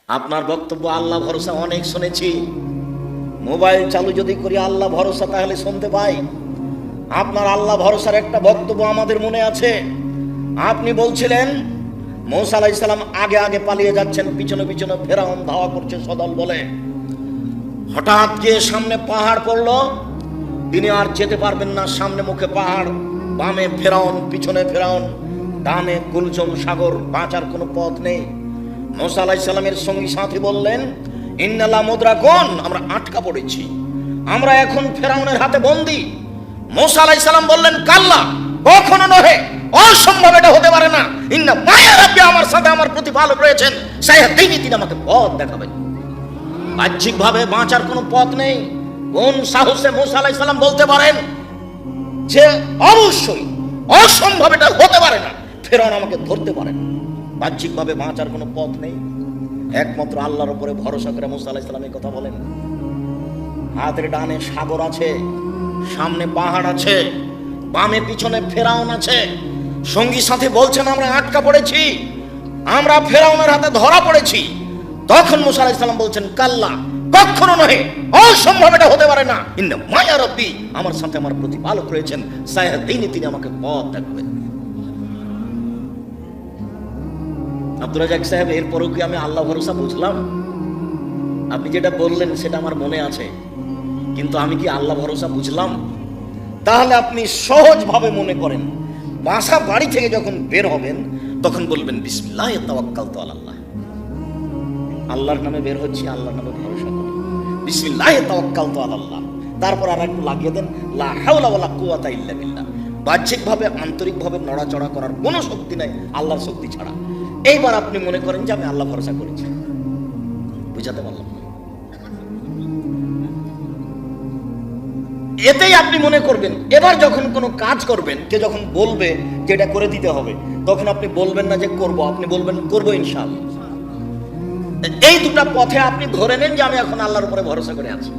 আপনার বক্তব্য আল্লাহ ভরসা অনেক শুনেছি, মোবাইল চালু যদি করি আল্লাহ ভরসা তাহলে শুনতে পাই। আপনার আল্লাহ ভরসার একটা বক্তব্য আমাদের মনে আছে। আপনি বলছিলেন মূসা আলাইহিস সালাম আগে আগে পালিয়ে যাচ্ছেন, পিছনে পিছনে ফেরাউন ধাওয়া করছে সদল বলে। হঠাৎ গিয়ে সামনে পাহাড় পড়ল, তিনি আর যেতে পারবেন না। সামনে মুখে পাহাড়, বামে ফেরাউন, পিছনে ফেরাউন, ডানে কুলজম সাগর, বাঁচার কোনো পথ নেই। মূসা আলাইহিস সালামের সঙ্গী সাথী বললেন, ইন্নালা মুদরাকুন, আমরা আটকা পড়েছি, আমরা এখন ফেরাউনের হাতে বন্দী। মূসা আলাইহিস সালাম বললেন, কাল্লা, কখনো নহে, অসম্ভব, এটা হতে পারে না। ইন্না মায়া রাব্বি, আমার সাথে আমার প্রতিপালক রয়েছেন, সায়াহদিনি, তিনি আমাকে পথ দেখাবেন। বাহ্যিকভাবে বাঁচার কোনো পথ নেই। কোন সাহসে মূসা আলাইহিস সালাম বলতে পারেন যে অবশ্যই অসম্ভব, এটা হতে পারে না, ফেরাউন আমাকে ধরতে পারে না? বাহ্যিকভাবে বাঁচার কোনো পথ নেই, একমাত্র আল্লাহর উপরে ভরসা করে মূসা আলাইহিস সালাম এই কথা বলেন। হাতের ডানে সাগর আছে, সামনে পাহাড় আছে, বামে পিছনে ফেরাউন আছে। সঙ্গী সাথী বলছেন আমরা আটকা পড়েছি, আমরা ফেরাউনের হাতে ধরা পড়েছি। তখন মূসা আলাইহিস সালাম বলছেন, কাল্লা, কখনো নহে, অসম্ভব, এটা হতে পারে না। ইন্না মায়া রাব্বি, আমার সাথে আমার প্রতিপালক রয়েছেন, সায়াহদিনি, তিনি আমাকে পথ দেখাবেন। আব্দুর রাজ্জাক সাহেব, এরপরও কি আমি আল্লাহ ভরসা বুঝলাম? আপনি যেটা বললেন সেটা আমার মনে আছে, কিন্তু আমি কি আল্লাহ ভরসা বুঝলাম? তাহলে আপনি সহজভাবে মনে করেন, বাসা বাড়ি থেকে যখন বের হবেন তখন বলবেন বিসমিল্লাহি তাওয়াক্কালতু আলাল্লাহ। আল্লাহর নামে বের হচ্ছি, আল্লাহর নামে ভরসা করি, বিসমিল্লাহি তাওয়াক্কালতু আলাল্লাহ। তারপর আর একটু লাগিয়ে দেন লা হাওলা ওয়ালা কুওয়াতা ইল্লা বিল্লাহ। বাহ্যিকভাবে আন্তরিকভাবে নড়াচড়া করার কোনো শক্তি নাই আল্লাহর শক্তি ছাড়া। এইবার আপনি মনে করেন যে আমি আল্লাহ ভরসা করেছি। বুঝাতে পারলাম? এতেই আপনি মনে করবেন। এবার যখন কোনো কাজ করবেন, কে যখন বলবে যে এটা করে দিতে হবে, তখন আপনি বলবেন না যে করব, আপনি বলবেন করব ইনশাআল্লাহ। এই দুটো পথে আপনি ধরে নেন যে আমি এখন আল্লাহর উপরে ভরসা করে আছি।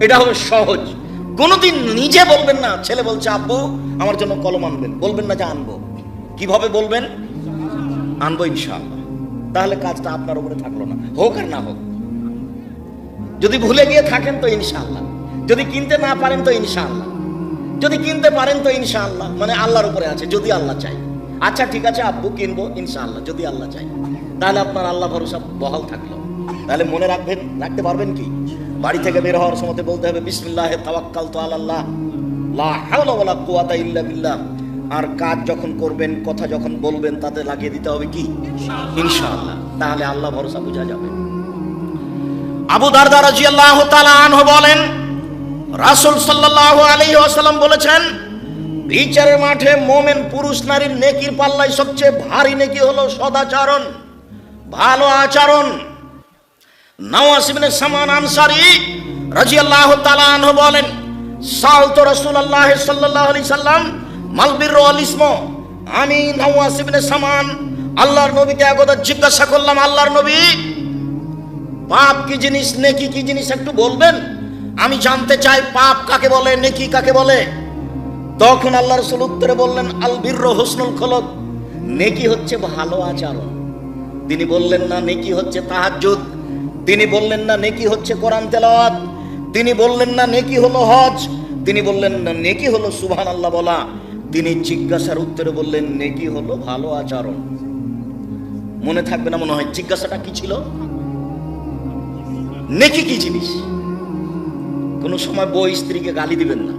এটা হবে সহজ। কোনোদিন নিজে বলবেন না, ছেলে বলছে আব্বু আমার জন্য কলম আনবেন, বলবেন না যে আনবো। কিভাবে বলবেন? আনবো ইনশাআল্লাহ। তাহলে কাজটা আপনার উপরে থাকলো না, হোক আর না হোক। যদি ভুলে গিয়ে থাকেন তো ইনশাআল্লাহ, যদি কিনতে না পারেন তো ইনশাআল্লাহ, যদি কিনতে পারেন তো ইনশাআল্লাহ, মানে আল্লাহর উপরে আছে, যদি আল্লাহ চাই। আচ্ছা ঠিক আছে আব্বু, কিনবো ইনশাআল্লাহ, যদি আল্লাহ চাই। তাহলে আপনার আল্লাহ ভরসা বহাল থাকলো। তাহলে মনে রাখবেন, রাখতে পারবেন কি? বাড়ি থেকে বের হওয়ার সময় বলতে হবে বিসমিল্লাহি তাওয়াক্কালতু আলাল্লাহ, লা হাওলা ওয়ালা কুওয়াতা ইল্লা বিল্লাহ। আর কাজ যখন করবেন, কথা যখন বলবেন, তাতে লাগিয়ে দিতে হবে কি? ইনশাআল্লাহ। তাহলে আল্লাহ ভরসা বোঝা যাবে। আবু দারদা রাদিয়াল্লাহু তাআলা আনহু বলেন, রাসূল সাল্লাল্লাহু আলাইহি ওয়াসাল্লাম বলেছেন, বিচারের মাঠে মুমিন পুরুষ নারীর নেকির পাল্লায় সবচেয়ে ভারী নেকি হলো সদাচরণ, ভালো আচরণ। নওয়াস ইবনে সামান আনসারী রাদিয়াল্লাহু তাআলা আনহু বলেন, সালতু রাসূলুল্লাহ সাল্লাল্লাহু আলাইহি সাল্লাম মাল বিররু ওয়াল ইসমু। আমি নওয়াস ইবনে সামান আল্লাহর নবীকে একদা জিজ্ঞাসা করলাম, আল্লাহর নবী, পাপ কি জিনিস, নেকি কি জিনিস, একটু বলবেন? আমি জানতে চাই পাপ কাকে বলে, নেকি কাকে বলে। তখন আল্লাহ রাসূল উত্তরে বললেন, আল বিররু হুসনুল খুলুক, নেকি হচ্ছে ভালো আচরণ। তিনি বললেন না নেকি হচ্ছে তাহাজ্জুদ, তিনি বললেন না নেকি হচ্ছে কোরআন তেলাওয়াত, তিনি বললেন না নেকি হলো হজ, তিনি বললেন না নেকি হলো সুবহানাল্লাহ বলা। তিনি জিজ্ঞাসার উত্তরে বললেন নেকি হলো ভালো আচরণ। মনে থাকবে না মনে হয়? জিজ্ঞাসাটা কি ছিল? নেকি কি জিনিস? কোন সময় বউ স্ত্রীকে গালি দিবেন না,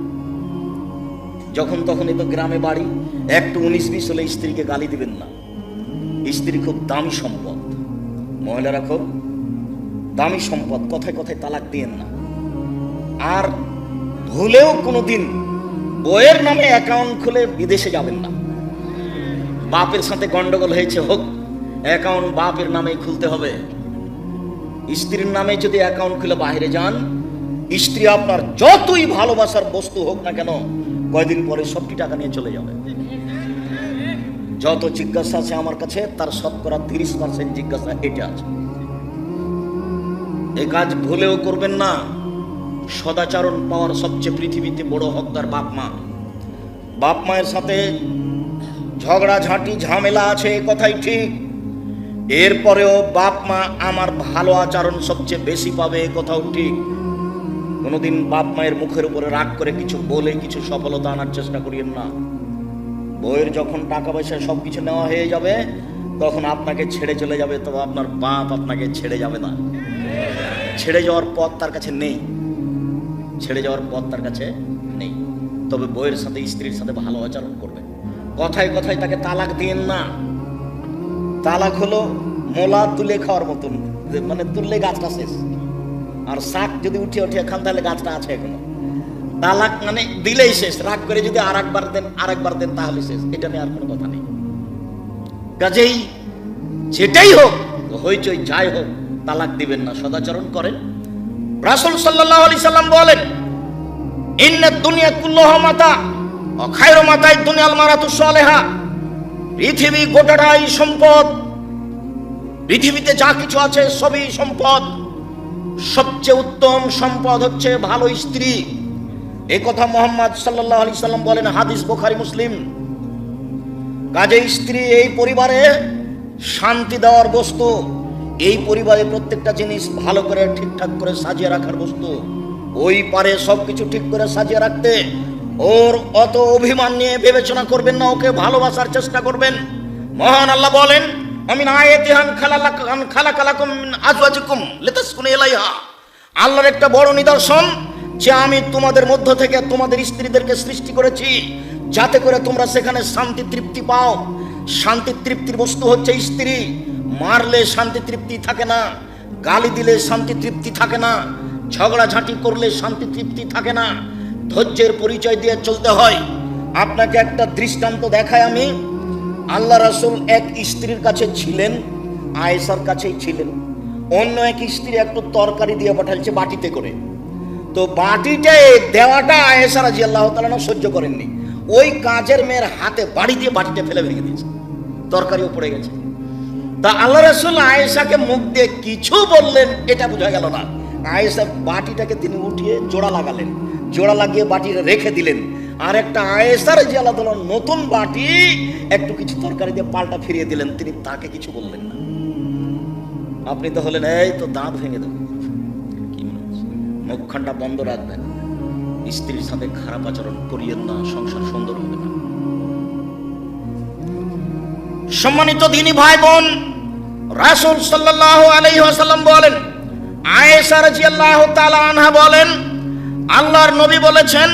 যখন তখন। এই তো গ্রামে বাড়ি, একটু 19-20 হলে স্ত্রীকে গালি দিবেন না। স্ত্রী খুব দামি সম্পদ, মহিলারা খুব দামি সম্পদ, কথায় কথায় তালাক দিয়েন না। আর ভুলেও কোনোদিন বইয়ের নামে অ্যাকাউন্ট খুলে বিদেশে যাবেন না। বাপের সাথে গন্ডগোল হয়েছে, হোক, অ্যাকাউন্ট বাপের নামে খুলতে হবে। স্ত্রীর নামে যদি অ্যাকাউন্ট খুলে বাইরে যান, স্ত্রী আপনার যতই ভালোবাসার বস্তু হোক না কেন, কয়দিন পরে সবটি টাকা নিয়ে চলে যাবে। যত জিজ্ঞাসা আছে আমার কাছে, তার শতকরা 30% জিজ্ঞাসা এটা আছে। এই কাজ ভুলেও করবেন না। সদাচরণ পাওয়ার সবচেয়ে পৃথিবীতে বড় হকদার বাপ মা। বাপ মায়ের সাথে ঝগড়াঝাঁটি ঝামেলা আছে, কথাই ঠিক, এরপরেও বাপ মা আমার ভালো আচরণ সবচেয়ে বেশি পাবে, এ কথাও ঠিক। কোনোদিন বাপ মায়ের মুখের উপরে রাগ করে কিছু বলে কিছু সফলতা আনার চেষ্টা করিয়েন না। বইয়ের যখন টাকা পয়সা সবকিছু নেওয়া হয়ে যাবে তখন আপনাকে ছেড়ে চলে যাবে, তবে আপনার বাপ আপনাকে ছেড়ে যাবে না। ছেড়ে যাওয়ার পথ তার কাছে নেই, ছেড়ে যাওয়ার পথ তার কাছে নেই। তবে বইয়ের সাথে স্ত্রীর সাথে ভালো আচরণ করবেন। কথায় কথায় তাকে তালাক দিয়েন না। তালাক হলো মোলা তুলে খাওয়ার মতন, মানে তুললে গাছটা শেষ, আর শাক যদি উঠিয়ে উঠিয়ে খান তাহলে গাছটা আছে এখনো। তালাক মানে দিলেই শেষ, রাগ করে যদি আরেকবার দেন তাহলে শেষ, এটা নিয়ে আর কোনো কথা নেই। কাজেই যেটাই হোক, হইচই যাই হোক, তালাক দিবেন না, সদাচরণ করেন। রাসূল সাল্লাল্লাহু আলাইহি সাল্লাম বলেন, ইন্নাদ দুনিয়া কুল্লুহা মাতা ওয়া খায়রু মাতা'id দুনিয়াল মারাতু সালেহা। পৃথিবী গোটাটাই সম্পদ, পৃথিবীতে যা কিছু আছে সবই সম্পদ। সবচেয়ে উত্তম সম্পদ হচ্ছে ভালো স্ত্রী। এই কথা মুহাম্মদ সাল্লাল্লাহু আলাইহি সাল্লাম বলেন, হাদিস বুখারী মুসলিম। কাজেই স্ত্রী এই পরিবারে শান্তি দেওয়ার বস্তু, এই পরিবারে প্রত্যেকটা জিনিস ভালো করে ঠিকঠাক করে সাজিয়ে রাখার বস্তু। ওই পারে সবকিছু ঠিক করে সাজিয়ে রাখতে। ওর অত অভিমান নিয়ে বিবেচনা করবেন না, ওকে ভালোবাসার চেষ্টা করবেন। মহান আল্লাহ বলেন, আমিন আয়াতিহান খালাকালাকুম মিন আজওয়াজিকুম লিতাসকুনু ইলাইহা। আল্লাহর একটা বড় নিদর্শন যে আমি তোমাদের মধ্য থেকে তোমাদের স্ত্রীদেরকে সৃষ্টি করেছি যাতে করে তোমরা সেখানে শান্তি তৃপ্তি পাও। শান্তি তৃপ্তির বস্তু হচ্ছে স্ত্রী। মারলে শান্তি তৃপ্তি থাকে না, গালি দিলে শান্তি তৃপ্তি থাকে না, ঝগড়াঝাঁটি করলে শান্তি তৃপ্তি থাকে না। ধৈর্যের পরিচয় দিয়ে চলতে হয়। আপনাকে একটা দৃষ্টান্ত দেখায় আমি। আল্লাহ রাসূল এক স্ত্রীর কাছে ছিলেন, আয়েশার কাছেই ছিলেন। অন্য এক স্ত্রী একটু তরকারি দিয়ে পাঠাচ্ছে বাটিতে করে। তো বাটিতে দেওয়াটা আয়েশা রাদিয়াল্লাহু তাআলা সহ্য করেননি। ওই কাজের মেয়ের হাতে বাড়ি দিয়ে বাটিতে ফেলে ভেঙে দিয়েছে, তরকারিও পড়ে গেছে। তা আল্লাহ রাসূল আয়েশাকে মুখ দিয়ে কিছু বললেন এটা বোঝা গেল না। আয়েশা বাটিটাকে তিনি উঠিয়ে জোড়া লাগালেন, জোড়া লাগিয়ে বাটি রেখে দিলেন। আর একটা আয়েশা রাদিয়াল্লাহু তাআলা নতুন বাটি একটু কিছু তরকারি দিয়ে পাল্টা ফিরিয়ে দিলেন, তিনি তাকে কিছু বললেন না। আপনি তো হলেন এই তো দাঁত ভেঙে দেব, কি মনে হচ্ছে? মুখখানটা বন্ধ রাখবেন, স্ত্রীর সাথে খারাপ আচরণ করিয়েন না, সংসার সুন্দর হবে না। সম্মানিত দিনী ভাই বোন, রাসূল সাল্লাল্লাহু আলাইহি ওয়াসাল্লাম বলেন, আয়েশা রাদিয়াল্লাহু তাআলা আনহা বলেন, আল্লাহর নবী বলেছেন,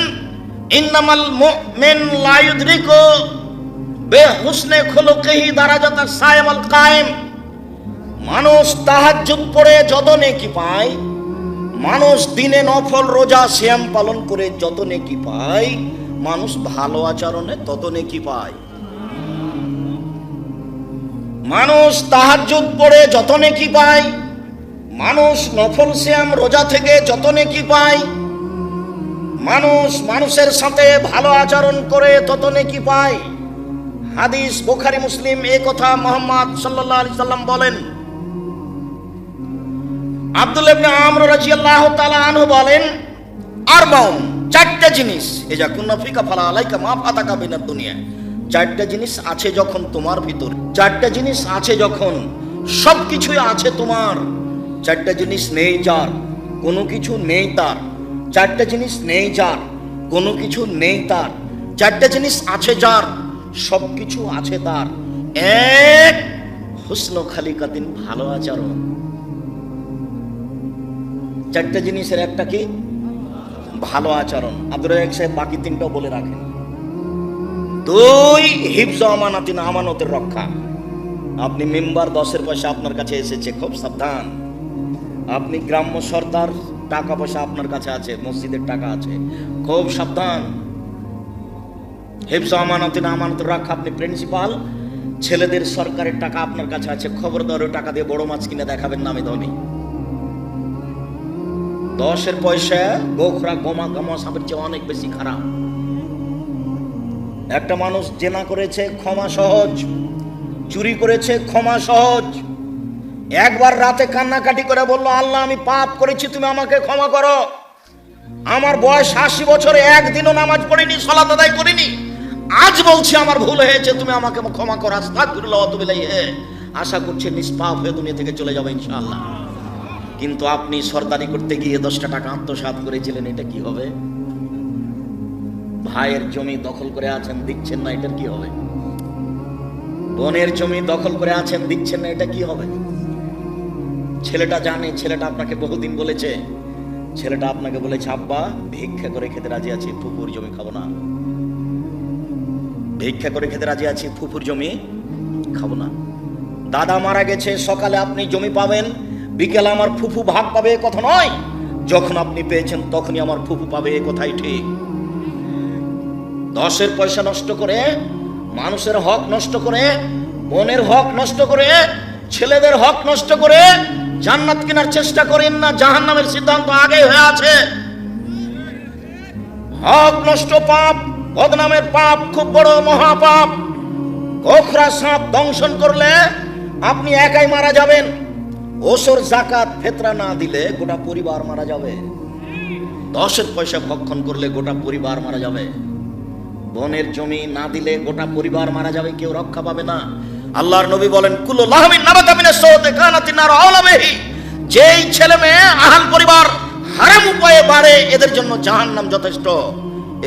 ইন্নামাল মুমিন লা ইউদরিকু বিহুসনি খুলুকিহি দারাজাতাস সাইমাল কায়েম। মানুষ তাহাজ্জুদ পড়ে যত নেকি পায়, মানুষ দিনে নফল রোজা সিয়াম পালন করে যত নেকি পায়, মানুষ ভালো আচরণে তত নেকি পায়। মানুষ তাহাজ্জুদ পড়ে যত নেকি পায়, মানুষ নফল সিয়াম রোজা থেকে যত নেকি পায়, মানুষ মানুষের সাথে ভালো আচরণ করে তত নেকি পায়। হাদিস বুখারী মুসলিম। এই কথা মুহাম্মদ সাল্লাল্লাহু আলাইহি সাল্লাম বলেন। আব্দুল্লাহ ইবনে আমর রাদিয়াল্লাহু তাআলা আনহু বলেন, আরবাউন, চারটা জিনিস, ইজা কুন্না ফিকা ফালা আলাইকা মা ফাতাকা বিনাদ দুনিয়া। চারটা জিনিস আছে যখন তোমার ভিতর, চারটা জিনিস আছে যখন সবকিছুই আছে তোমার। চারটা জিনিস নেই যার, কোনো কিছু নেই তার। চারটা জিনিস নেই যার, কোনো কিছু নেই তার। চারটা জিনিস আছে যার, সবকিছু আছে তার। এক, হুসনু খালিকাতিন, ভালো আচরণ। চারটা জিনিসের একটা কি? ভালো আচরণ। আব্দুর রাজ্জাক সাহেব বাকি তিনটাও বলে রাখেন। দুই, হিফজ আমানাতিন, আমানতের রক্ষা। আপনি মেম্বার 10-এর পয়সা আপনার কাছে এসেছে, খুব সাবধান। আপনি গ্রাম্য সর্দার, টাকা পয়সা আপনার কাছে আছে, মসজিদের টাকা আছে, খুব সাবধান। হিফজ আমানাতিন, আমানতের রক্ষা। আপনি প্রিন্সিপাল, ছেলেদের সরকারের টাকা আপনার কাছে আছে, খবরদার ওই টাকা দিয়ে বড় মাছ কিনে দেখাবেন না আমি ধনী। 10-এর পয়সা গোখরা গমা সাপের চেয়ে অনেক বেশি খারাপ। একটা মানুষ জেনা করেছে, ক্ষমা সহজ। চুরি করেছে, ক্ষমা সহজ। একবার রাতে কান্নাকাটি করে বলল, আল্লাহ আমি পাপ করেছি, তুমি আমাকে ক্ষমা করো। আমার বয়স 80 বছরে একদিনও নামাজ পড়িনি, সালাত আদায় করিনি। আজ বলছি আমার ভুল হয়েছে, তুমি আমাকে ক্ষমা করো। আস্তাগফিরুল্লাহ ওয়া আতুবু ইলাইহি। আশা করছে নিষ্পাপ হয়ে দুনিয়া থেকে চলে যাবে ইনশাআল্লাহ। কিন্তু আপনি সরদারি করতে গিয়ে 10টা টাকা আত্মসাৎ করেছিলেন, এটা কি হবে? ভাইয়ের জমি দখল করে আছেন, দিচ্ছেন না, এটার কি হবে? বোনের জমি দখল করে আছেন, দিচ্ছেন না, এটা কি হবে? ছেলেটা জানে, ছেলেটা আপনাকে বহুদিন বলেছে, ছেলেটা আপনাকে বলেছে আব্বা ভিক্ষা করে খেতে রাজি আছি, ফুফুর জমি খাবো না। ভিক্ষা করে খেতে রাজি আছি, ফুফুর জমি খাবো না। দাদা মারা গেছে, সকালে আপনি জমি পাবেন, বিকেলে আমার ফুফু ভাগ পাবে, এ কথা নয়। যখন আপনি পেয়েছেন তখনই আমার ফুফু পাবে, এ কথাই ঠিক। 10-এর পয়সা নষ্ট করে, মানুষের হক নষ্ট করে, বোনের হক নষ্ট করে, ছেলেদের হক নষ্ট করে জান্নাত কেনার চেষ্টা করেন না, জাহান্নামের সিদ্ধান্ত আগে হয়ে আছে। হক নষ্ট পাপ, বদনামের পাপ খুব বড় মহাপাপ। গোখরা সাপ দংশন করলে আপনি একাই মারা যাবেন। ওসর জাকাত ফেতরা না দিলে গোটা পরিবার মারা যাবে। 10-এর পয়সা ভক্ষণ করলে গোটা পরিবার মারা যাবে। বোনের জমি না দিলে গোটা পরিবার মারা যাবে, কেউ রক্ষা পাবে না। আল্লাহর নবী বলেন কুল্লু লাহমিন নাবাতা মিনাস সাওতি কানাতিন নার আওলা বিহি। যেই ছেলে মেয়ে আহাল পরিবার হারাম উপায়ে বাড়ে, এদের জন্য জাহান্নাম যথেষ্ট।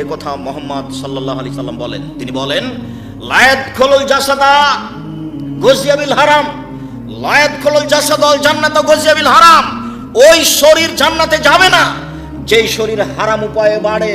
এ কথা মুহাম্মদ সাল্লাল্লাহু আলাইহি সাল্লাম বলেন। তিনি বলেন লায়াদখুলুল জাসাদা গুযিয়া বিল হারাম, লায়াদখুলুল জাসাদাল জান্নাতা গুযিয়া বিল হারাম। ওই শরীর জান্নাতে যাবে না যেই শরীর হারাম উপায়ে বাড়ে।